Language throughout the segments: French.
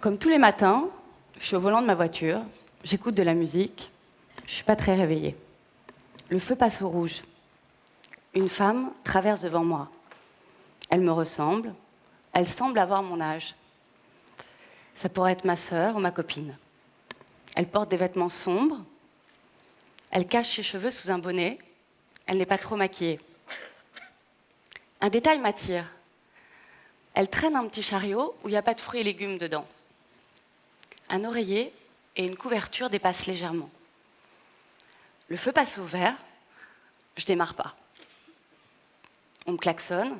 Comme tous les matins, je suis au volant de ma voiture, j'écoute de la musique, je ne suis pas très réveillée. Le feu passe au rouge. Une femme traverse devant moi. Elle me ressemble, elle semble avoir mon âge. Ça pourrait être ma sœur ou ma copine. Elle porte des vêtements sombres, elle cache ses cheveux sous un bonnet, elle n'est pas trop maquillée. Un détail m'attire. Elle traîne un petit chariot où il n'y a pas de fruits et légumes dedans. Un oreiller et une couverture dépassent légèrement. Le feu passe au vert, je démarre pas. On me klaxonne,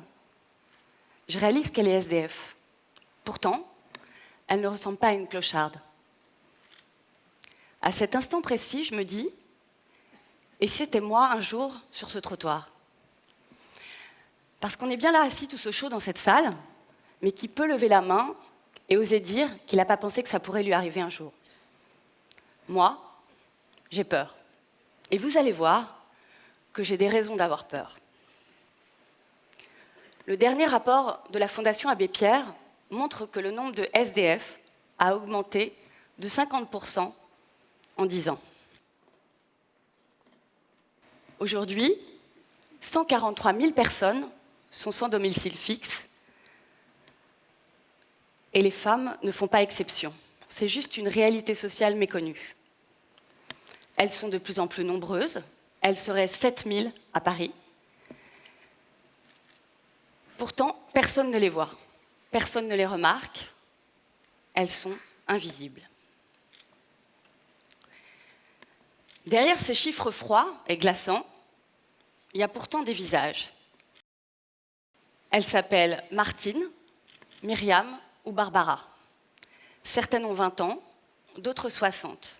je réalise qu'elle est SDF. Pourtant, elle ne ressemble pas à une clocharde. À cet instant précis, je me dis, et si c'était moi un jour sur ce trottoir? Parce qu'on est bien là assis tous au chaud dans cette salle, mais qui peut lever la main et oser dire qu'il n'a pas pensé que ça pourrait lui arriver un jour. Moi, j'ai peur. Et vous allez voir que j'ai des raisons d'avoir peur. Le dernier rapport de la Fondation Abbé Pierre montre que le nombre de SDF a augmenté de 50% en 10 ans. Aujourd'hui, 143 000 personnes sont sans domicile fixe et les femmes ne font pas exception. C'est juste une réalité sociale méconnue. Elles sont de plus en plus nombreuses. Elles seraient 7 000 à Paris. Pourtant, personne ne les voit. Personne ne les remarque. Elles sont invisibles. Derrière ces chiffres froids et glaçants, il y a pourtant des visages. Elles s'appellent Martine, Myriam ou Barbara. Certaines ont 20 ans, d'autres 60.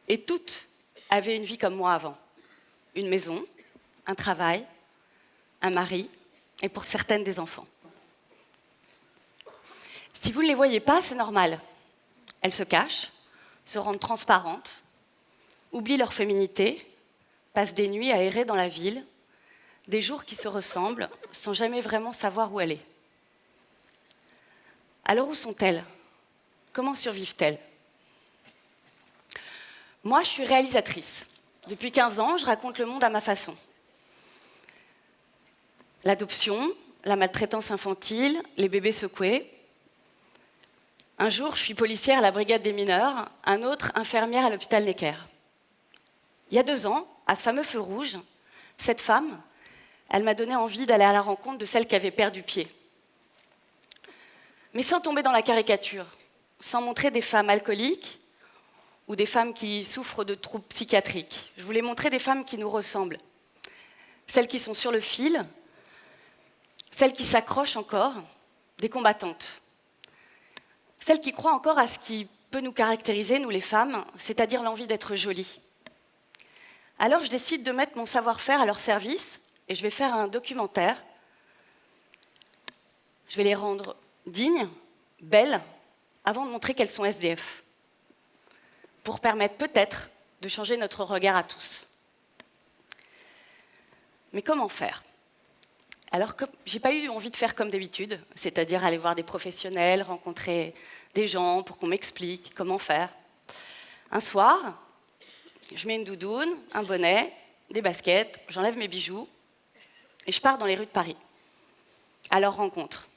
Et toutes avaient une vie comme moi avant. Une maison, un travail, un mari, et pour certaines des enfants. Si vous ne les voyez pas, c'est normal. Elles se cachent, se rendent transparentes, oublient leur féminité, passent des nuits à errer dans la ville, des jours qui se ressemblent sans jamais vraiment savoir où elle est. Alors où sont-elles? Comment survivent-elles? Moi, je suis réalisatrice. Depuis 15 ans, je raconte le monde à ma façon. L'adoption, la maltraitance infantile, les bébés secoués. Un jour, je suis policière à la brigade des mineurs, un autre, infirmière à l'hôpital Necker. Il y a 2 ans, à ce fameux feu rouge, cette femme, elle m'a donné envie d'aller à la rencontre de celle qui avait perdu pied. Mais sans tomber dans la caricature, sans montrer des femmes alcooliques ou des femmes qui souffrent de troubles psychiatriques. Je voulais montrer des femmes qui nous ressemblent, celles qui sont sur le fil, celles qui s'accrochent encore, des combattantes. Celles qui croient encore à ce qui peut nous caractériser, nous les femmes, c'est-à-dire l'envie d'être jolies. Alors je décide de mettre mon savoir-faire à leur service et je vais faire un documentaire. Je vais les rendre dignes, belles, avant de montrer qu'elles sont SDF, pour permettre peut-être de changer notre regard à tous. Mais comment faire? Alors que j'ai pas eu envie de faire comme d'habitude, c'est-à-dire aller voir des professionnels, rencontrer des gens pour qu'on m'explique comment faire. Un soir, je mets une doudoune, un bonnet, des baskets, j'enlève mes bijoux et je pars dans les rues de Paris, à leur rencontre.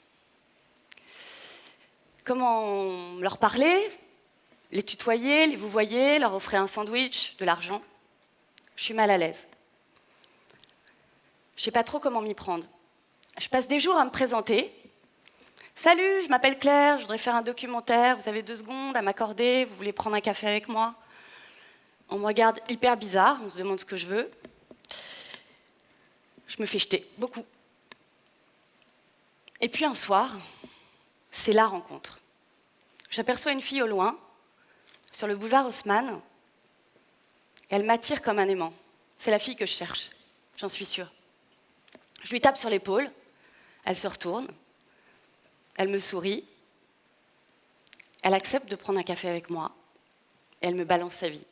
Comment leur parler, les tutoyer, les vouvoyer, leur offrir un sandwich, de l'argent? Je suis mal à l'aise. Je sais pas trop comment m'y prendre. Je passe des jours à me présenter. Salut, je m'appelle Claire, je voudrais faire un documentaire, vous avez 2 secondes à m'accorder, vous voulez prendre un café avec moi? On me regarde hyper bizarre, on se demande ce que je veux. Je me fais jeter, beaucoup. Et puis un soir, c'est la rencontre. J'aperçois une fille au loin, sur le boulevard Haussmann. Elle m'attire comme un aimant. C'est la fille que je cherche, j'en suis sûre. Je lui tape sur l'épaule, elle se retourne, elle me sourit, elle accepte de prendre un café avec moi, et elle me balance sa vie.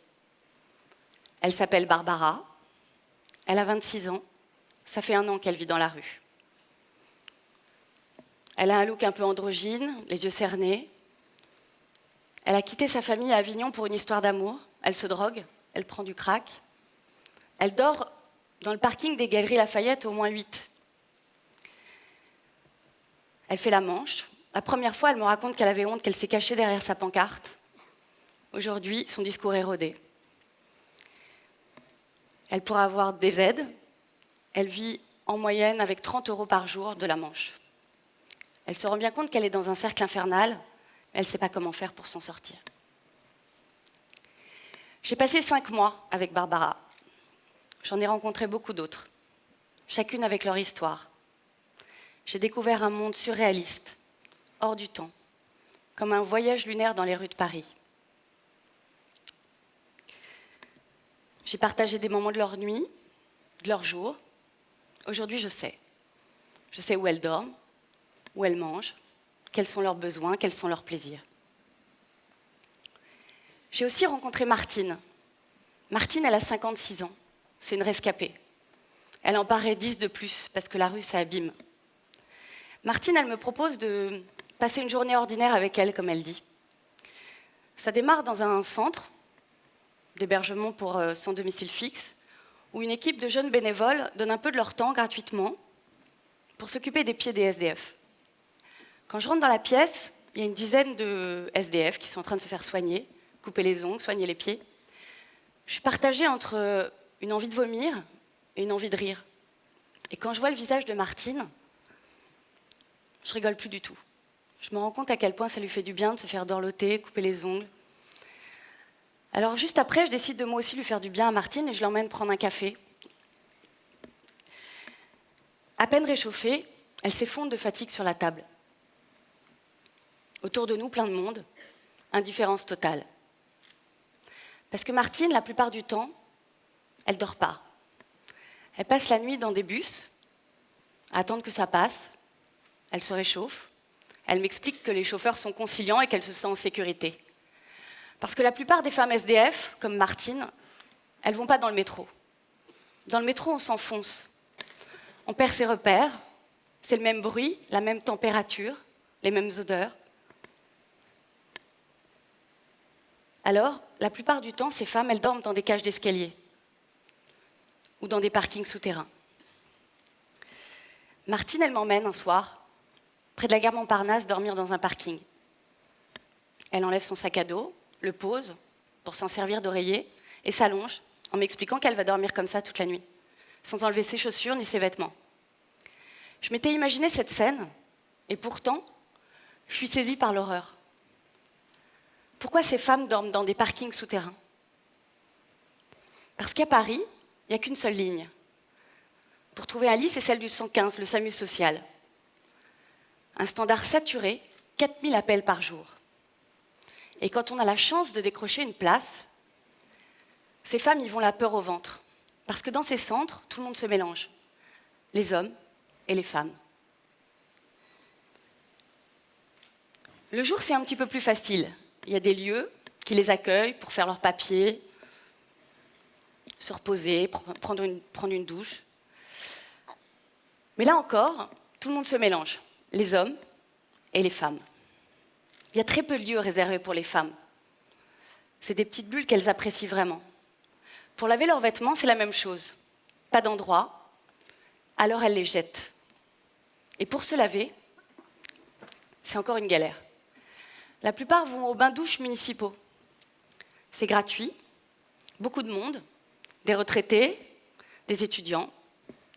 Elle s'appelle Barbara, elle a 26 ans, ça fait 1 an qu'elle vit dans la rue. Elle a un look un peu androgyne, les yeux cernés. Elle a quitté sa famille à Avignon pour une histoire d'amour. Elle se drogue, elle prend du crack. Elle dort dans le parking des Galeries Lafayette au moins 8. Elle fait la manche. La première fois, elle me raconte qu'elle avait honte, qu'elle s'est cachée derrière sa pancarte. Aujourd'hui, son discours est rodé. Elle pourra avoir des aides. Elle vit en moyenne avec 30 € par jour de la manche. Elle se rend bien compte qu'elle est dans un cercle infernal, mais elle ne sait pas comment faire pour s'en sortir. J'ai passé 5 mois avec Barbara. J'en ai rencontré beaucoup d'autres, chacune avec leur histoire. J'ai découvert un monde surréaliste, hors du temps, comme un voyage lunaire dans les rues de Paris. J'ai partagé des moments de leur nuit, de leur jour. Aujourd'hui, je sais. Je sais où elles dorment, où elles mangent, quels sont leurs besoins, quels sont leurs plaisirs. J'ai aussi rencontré Martine. Martine, elle a 56 ans. C'est une rescapée. Elle en paraît 10 de plus, parce que la rue, ça abîme. Martine, elle me propose de passer une journée ordinaire avec elle, comme elle dit. Ça démarre dans un centre d'hébergement pour sans domicile fixe, où une équipe de jeunes bénévoles donne un peu de leur temps gratuitement pour s'occuper des pieds des SDF. Quand je rentre dans la pièce, il y a une dizaine de SDF qui sont en train de se faire soigner, couper les ongles, soigner les pieds. Je suis partagée entre une envie de vomir et une envie de rire. Et quand je vois le visage de Martine, je rigole plus du tout. Je me rends compte à quel point ça lui fait du bien de se faire dorloter, couper les ongles. Alors juste après, je décide de moi aussi lui faire du bien à Martine et je l'emmène prendre un café. À peine réchauffée, elle s'effondre de fatigue sur la table. Autour de nous, plein de monde, indifférence totale. Parce que Martine, la plupart du temps, elle ne dort pas. Elle passe la nuit dans des bus, à attendre que ça passe. Elle se réchauffe. Elle m'explique que les chauffeurs sont conciliants et qu'elle se sent en sécurité. Parce que la plupart des femmes SDF, comme Martine, elles ne vont pas dans le métro. Dans le métro, on s'enfonce. On perd ses repères. C'est le même bruit, la même température, les mêmes odeurs. Alors, la plupart du temps, ces femmes, elles dorment dans des cages d'escalier ou dans des parkings souterrains. Martine, elle m'emmène un soir, près de la gare Montparnasse, dormir dans un parking. Elle enlève son sac à dos, le pose pour s'en servir d'oreiller et s'allonge en m'expliquant qu'elle va dormir comme ça toute la nuit, sans enlever ses chaussures ni ses vêtements. Je m'étais imaginé cette scène et pourtant, je suis saisie par l'horreur. Pourquoi ces femmes dorment dans des parkings souterrains? Parce qu'à Paris, il n'y a qu'une seule ligne. Pour trouver un lit, c'est celle du 115, le SAMU social. Un standard saturé, 4000 appels par jour. Et quand on a la chance de décrocher une place, ces femmes y vont la peur au ventre. Parce que dans ces centres, tout le monde se mélange. Les hommes et les femmes. Le jour, c'est un petit peu plus facile. Il y a des lieux qui les accueillent pour faire leurs papiers, se reposer, prendre une douche. Mais là encore, tout le monde se mélange, les hommes et les femmes. Il y a très peu de lieux réservés pour les femmes. C'est des petites bulles qu'elles apprécient vraiment. Pour laver leurs vêtements, c'est la même chose. Pas d'endroit, alors elles les jettent. Et pour se laver, c'est encore une galère. La plupart vont aux bains-douches municipaux. C'est gratuit, beaucoup de monde, des retraités, des étudiants,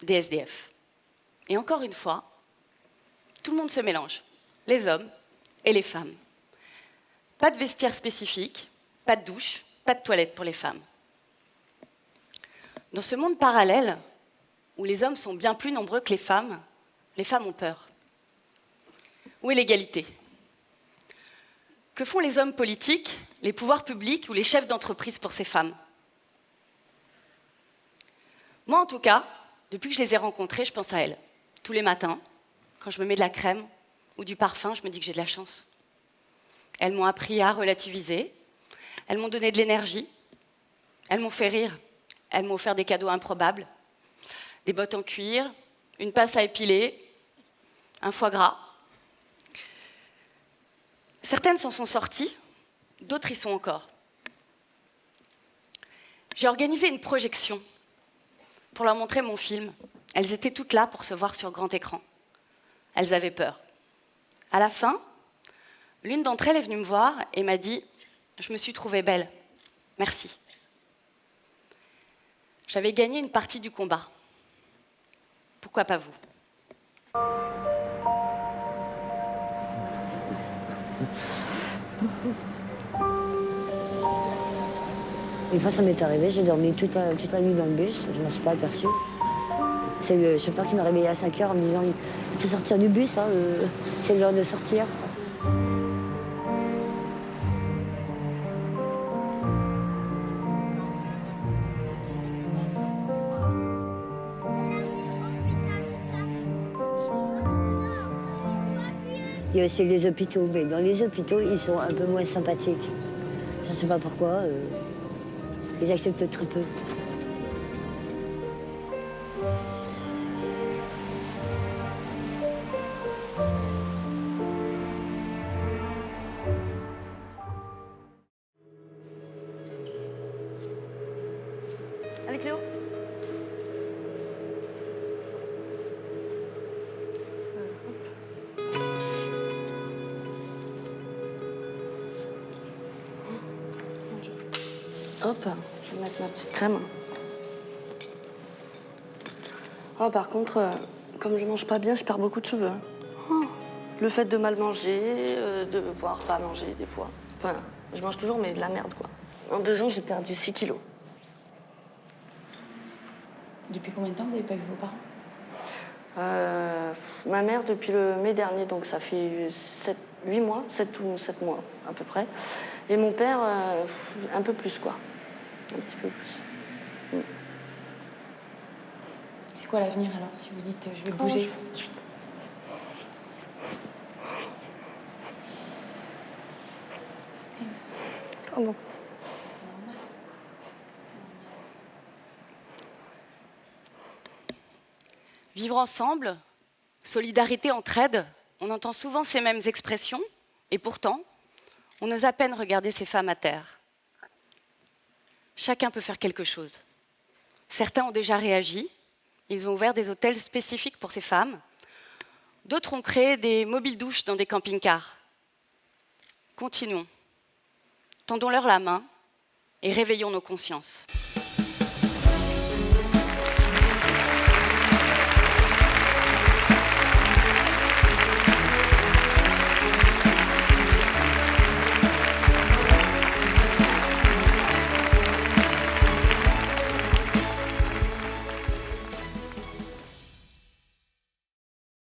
des SDF. Et encore une fois, tout le monde se mélange, les hommes et les femmes. Pas de vestiaire spécifique, pas de douche, pas de toilette pour les femmes. Dans ce monde parallèle, où les hommes sont bien plus nombreux que les femmes ont peur. Où est l'égalité? Que font les hommes politiques, les pouvoirs publics ou les chefs d'entreprise pour ces femmes? Moi, en tout cas, depuis que je les ai rencontrées, je pense à elles. Tous les matins, quand je me mets de la crème ou du parfum, je me dis que j'ai de la chance. Elles m'ont appris à relativiser, elles m'ont donné de l'énergie, elles m'ont fait rire, elles m'ont offert des cadeaux improbables, des bottes en cuir, une pince à épiler, un foie gras. Certaines s'en sont sorties, d'autres y sont encore. J'ai organisé une projection pour leur montrer mon film. Elles étaient toutes là pour se voir sur grand écran. Elles avaient peur. À la fin, l'une d'entre elles est venue me voir et m'a dit « Je me suis trouvée belle. Merci. » J'avais gagné une partie du combat. Pourquoi pas vous? Une fois, ça m'est arrivé, j'ai dormi toute la nuit dans le bus, je ne m'en suis pas aperçue. C'est le chauffeur qui m'a réveillée à 5 heures en me disant « Il faut sortir du bus, hein, c'est l'heure de sortir. » Il y a aussi les hôpitaux, mais dans les hôpitaux, ils sont un peu moins sympathiques. Je ne sais pas pourquoi, ils acceptent très peu. Allez Cléo. Hop, je vais mettre ma petite crème. Oh, par contre, comme je mange pas bien, je perds beaucoup de cheveux. Oh, le fait de mal manger, de voir pas manger des fois. Enfin, je mange toujours, mais de la merde, quoi. En 2 ans, j'ai perdu 6 kilos. Depuis combien de temps vous n'avez pas vu vos parents? Ma mère, depuis le mai dernier, donc ça fait 8 mois, 7 mois à peu près. Et mon père, un peu plus, quoi. Un petit peu plus. C'est quoi l'avenir alors, si vous dites je vais bouger? Pardon. C'est normal. Vivre ensemble, solidarité, entraide, on entend souvent ces mêmes expressions, et pourtant, on ose à peine regarder ces femmes à terre. Chacun peut faire quelque chose. Certains ont déjà réagi, ils ont ouvert des hôtels spécifiques pour ces femmes. D'autres ont créé des mobiles douches dans des camping-cars. Continuons. Tendons-leur la main et réveillons nos consciences.